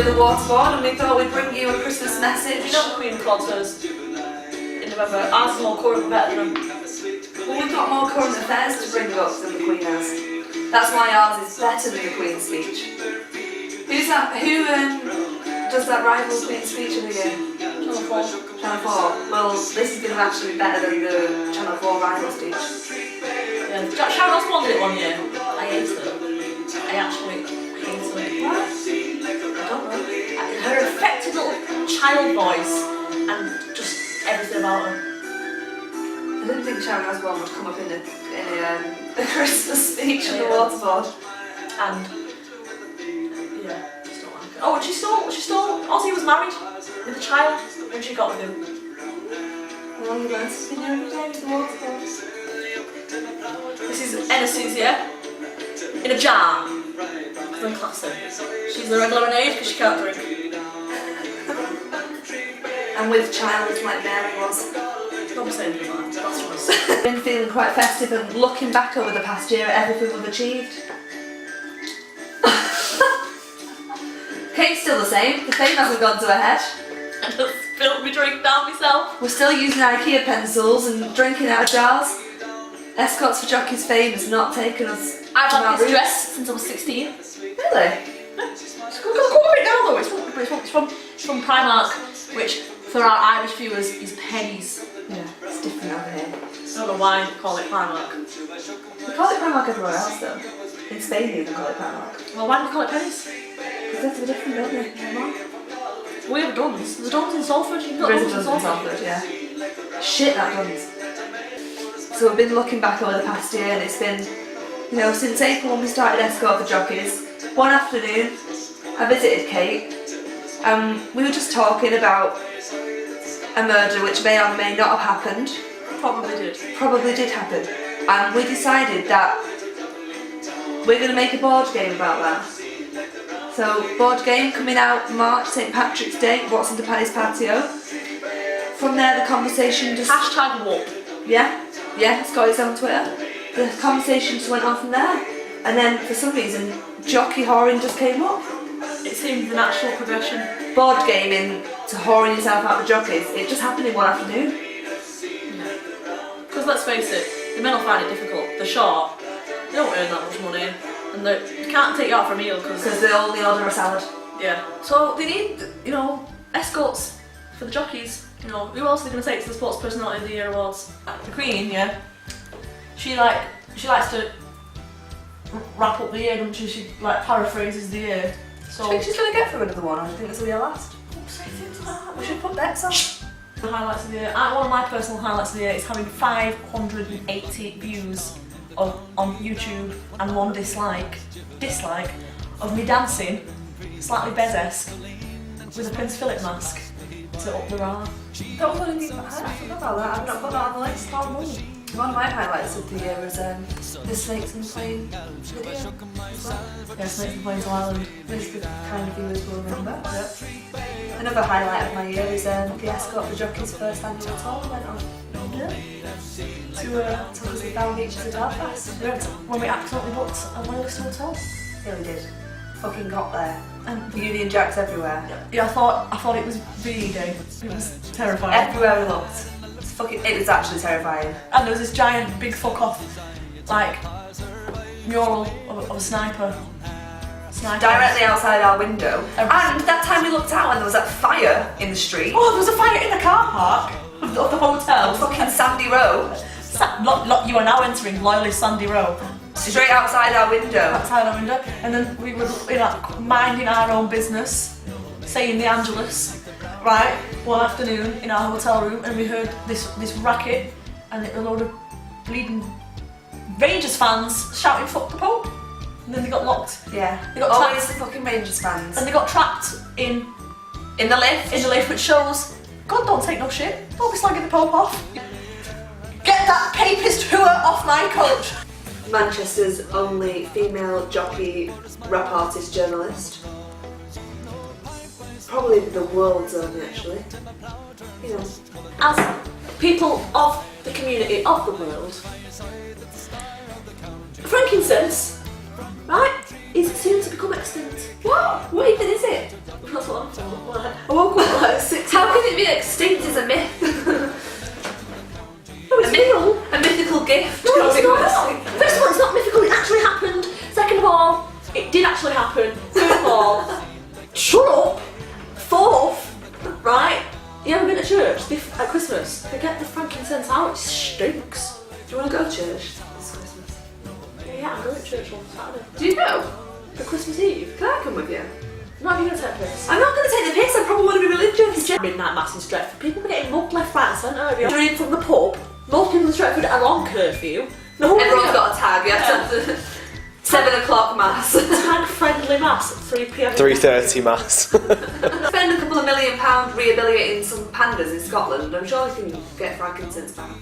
with the waterboard, and we thought we'd bring you a Christmas message. You know the Queen applauds hers in November. Ours is more current, better than them. Well, we've got more current affairs to bring up than the Queen has. That's why ours is better than the Queen's speech. Who's that? Who does that rival Queen's speech every year? Channel 4. Channel 4. Well, this is going to actually be better than the Channel 4 rival speech. Yeah, Sharon Osbourne did it one year. I hate her. I actually hate her. What? I don't know. Her affected little child voice and just everything about her. I didn't think Sharon Osbourne would come up in a Christmas speech on the waterboard. And yeah, just don't like her. Oh, and she stole. Ozzy was married with a child when she got with him. Well, you learn something every day with the waterboard. This is anesthesia in a jar. Because I'm classy. She's the red lemonade because she can't drink. And with child like Mary was. Don't be saying that. That's us. Been feeling quite festive and looking back over the past year at everything we've achieved. Kate's still the same. The fame hasn't gone to her head. I just spilled my drink down myself. We're still using IKEA pencils and drinking out of jars. Escorts for Jockeys fame has not taken us. I've from had our this roots. dress since I was 16. Really? Go right now though. It's from Primark, which for our Irish viewers is pennies. Yeah, it's different over here. I don't know why they call it Primark. We call it Primark everywhere else though. In Spain they even call it Primark. Well, why do they call it pennies? Because they're different, don't they? We have Duns. There's Duns in Salford. You've got There is Duns a in Duns in Salford. Salford, yeah. Shit, that Duns. So we've been looking back over the past year and it's been, you know, since April when we started Escort for Jockeys, one afternoon I visited Kate and we were just talking about a murder which may or may not have happened. Probably did. Probably did happen. And we decided that we're going to make a board game about that. So, board game coming out March, St Patrick's Day, What's Under Paddy's Patio. From there the conversation just... Hashtag whoop. Yeah, it's got its own Twitter. The conversation just went on from there. And then for some reason, jockey whoring just came up. It seemed the natural progression. Board gaming to whoring yourself out with jockeys, it just happened in one afternoon. Because let's face it, the men will find it difficult. They're short, they don't earn that much money, and they can't take you out for a meal Because they only order a salad. Yeah. So they need, you know, escorts for the jockeys. You know, who else are they going to take to the Sports Personality of the Year awards? The Queen, yeah. She likes to wrap up the year, doesn't she? She like paraphrases the year. So Do you think she's going to get through another one, or do you think this will be her last? don't say things like that. We should put bets on. The highlights of the year. One of my personal highlights of the year is having 580 views on YouTube and one dislike of me dancing, slightly Bez-esque, with a Prince Philip mask to up the rar. That was one of the I forgot about that. I've not put that on the list. One of my highlights of the year was the Snakes and Plane video as well. Yeah, Snakes and Plains Island. This is the kind of viewers will remember. Yep. Another highlight of my year is the Escort for Jockeys first annual tour went on. Yeah. To us the down beaches of Belfast. When we accidentally booked a Wales hotel. Yeah, we did. Fucking got there. And Union Jacks everywhere. Yeah, I thought it was VE Day. It was terrifying. Everywhere we looked. It was actually terrifying. And there was this giant big fuck off, like, mural of a sniper. Directly outside our window. And that time we looked out and there was that fire in the street. Oh, there was a fire in the car park of the hotel. Fucking Sandy Row. You are now entering Loyally Sandy Row. Straight outside our window. Outside our window. And then we were, you know, minding our own business, saying the Angelus, right, one afternoon in our hotel room, and we heard this racket and a load of bleeding Rangers fans shouting "fuck the Pope," and then they got locked. Yeah, they got always trapped, the fucking Rangers fans. and they got trapped in the lift. In the lift, which shows God don't take no shit. Don't be slagging the Pope off. Get that papist hooer off my coach. Manchester's only female jockey, rap artist, journalist. Probably the world's only, actually. You know. As people of the community of the world, frankincense, right? is soon to become extinct. What? What even is it? That's what I'm thought. I woke up like 6. How can it be extinct as a myth? No, it's real. A mythical gift. No, it's coming with not. us. First of all, it's not mythical, it actually happened. Second of all, it did actually happen. Third of all, shut up. Fourth, right? You ever been to church at Christmas? They get the frankincense out, it stinks. Do you want to go to church this Christmas? Yeah, I'm going to church on Saturday. Do you know? For Christmas Eve. Can I come with you? I'm not even going to take a piss. I'm not going to take the piss, I probably want to be religious. Midnight mass in Stretford. People were getting mugged left, right and centre. If you're doing from the pub, most people in Stretford are on curfew. No, Everyone's got a tag, you have to 7 o'clock mass. Tag friendly mass at 3 p.m. 3:30 mass. Spend a couple of £1 million rehabilitating some pandas in Scotland. I'm sure we can get frankincense back.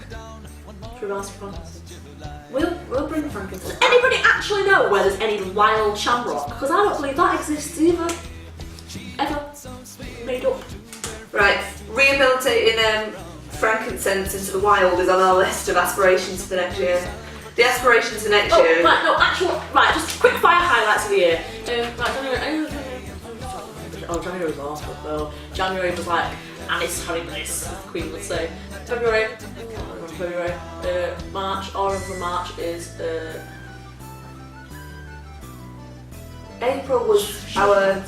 Through ask France. We'll bring frankincense. Anybody actually know where there's any wild shamrock? Because I don't believe that exists either. Ever. Made up. Right, rehabilitating frankincense into the wild is on our list of aspirations for next year. The aspirations for next Oh, year. right, no, just quick fire highlights of the year. January was awful though. January was like Alice Harry Bliss, the Queen would say. February. March, Orange March is April was our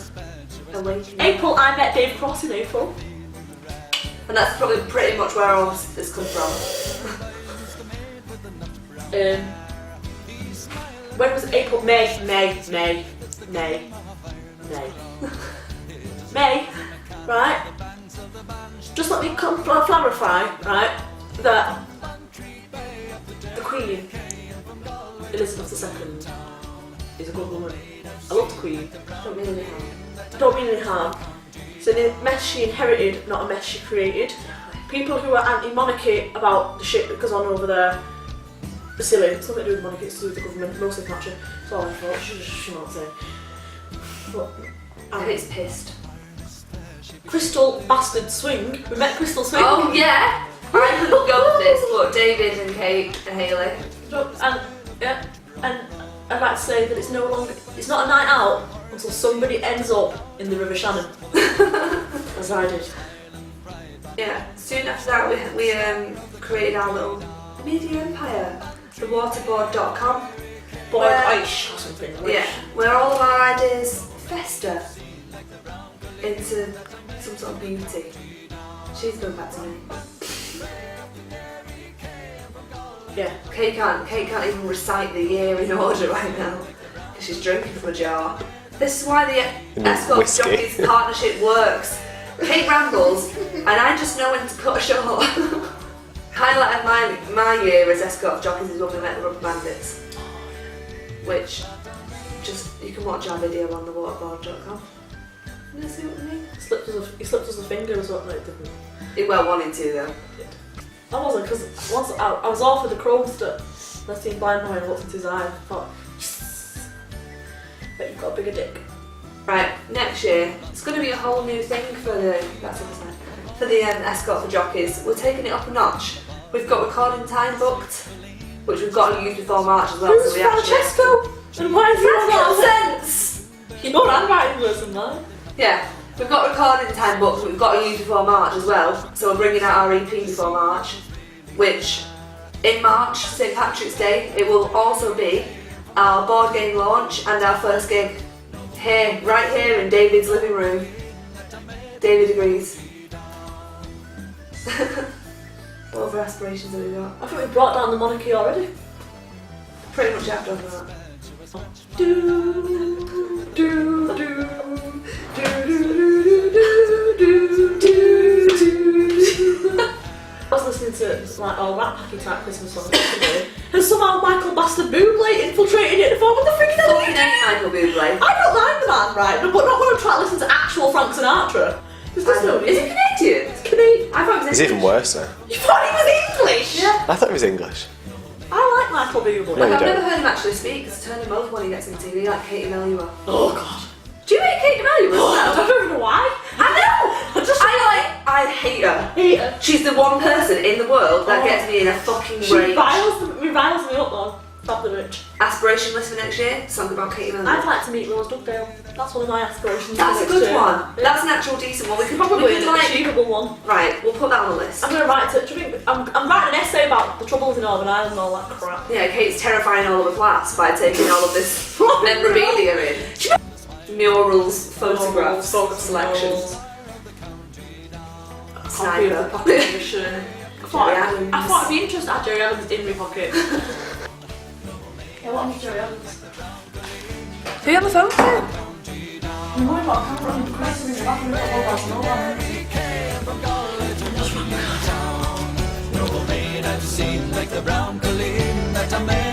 awakening. April. I met Dave Cross in April. And that's probably pretty much where all this come from. When was it? April? May. May, right? Just let me clarify, right, that the Queen, Elizabeth II, is a good woman. I love the Queen. Don't mean any harm. Don't mean any harm. It's a mess she inherited, not a mess she created. People who are anti-monarchy about the shit that goes on over there are silly. It's nothing to do with monarchy, it's to do with the government, mostly Thatcher. It's all I thought, she won't say. But It's pissed. Crystal Bastard Swing. We met Crystal Swing. Oh yeah! I couldn't go with this, but David and Kate and Hayley. And I'd like to say that it's not a night out until somebody ends up in the River Shannon. As I did. Yeah, soon after that we created our little media empire, thewaterboard.com. Boy Ice or something. Yeah, where all of our ideas fester into some sort of beauty. She's going back to me. Yeah. Kate can't even recite the year in order right now because she's drinking from a jar. This is why the Escorts Jockeys partnership works. Kate rambles and I just know when to cut short. Highlight of my year as Escorts Jockeys is when we met the Rubber Bandits, which you can watch our video on thewaterboard.com. You see what I mean? He slipped us a finger or something, like didn't he? It well wanted to though. I wasn't, because once I was off with the Chromester, and I seen Blind Man and looked into his eye and thought, yes, bet you've got a bigger dick. Right, next year it's going to be a whole new thing for the Escort for Jockeys. We're taking it up a notch. We've got recording time booked, which we've got to use before March as well. Who's so we Francesco? And why is he on that? sense? You're not handwriting person, man. Yeah, we've got recording time booked, but we've got to use before March as well. So we're bringing out our EP before March, which in March, St Patrick's Day, it will also be our board game launch and our first gig here, right here in David's living room. David agrees. What other aspirations have we got? I think we brought down the monarchy already. Pretty much have done that. I was listening to like Rat Packy type Christmas songs yesterday, and somehow Michael Bastard Bublé infiltrated it and thought, what the frick is Fucking that? hate Michael Bublé. I don't mind the man, right? But not when I'm trying to listen to actual Frank Sinatra. Is he Canadian? It's Canadian. I thought it was It's even worse though. You thought he was English? Yeah. I thought it was English. I like Michael Bublé. No, Like, you I've don't. never heard him actually speak, because I turn him off when he gets on TV, like Katie Melua. Oh god. Do you hate Katie Melua as I well? don't even know why. I know! I hate her. Hate her. She's the one person in the world that gets me in a fucking She rage. riles me up though. Bob the Rich. Aspiration list for next year, song about Katie Miller. I'd like to meet Rose Dugdale. That's one of my aspirations. That's for a next good year. one. Yeah. That's an actual decent one. We could Probably we an could, achievable one. Right, we'll put that on the list. I'm going to write it. Do you think I'm writing an essay about the troubles in Northern Ireland and all that crap. Yeah, Kate's terrifying all of the class by taking all of this memorabilia in. Murals, photographs, selections. Copy of the Sniper. pocket edition. I Adams. thought it'd be interesting to have Jerry Adams in my pocket. Yeah, what am Jerry Adams? Who you on the phone to? I'm worried about a camera and the crisis in the bathroom at all about Seemed like the brown Colleen that a man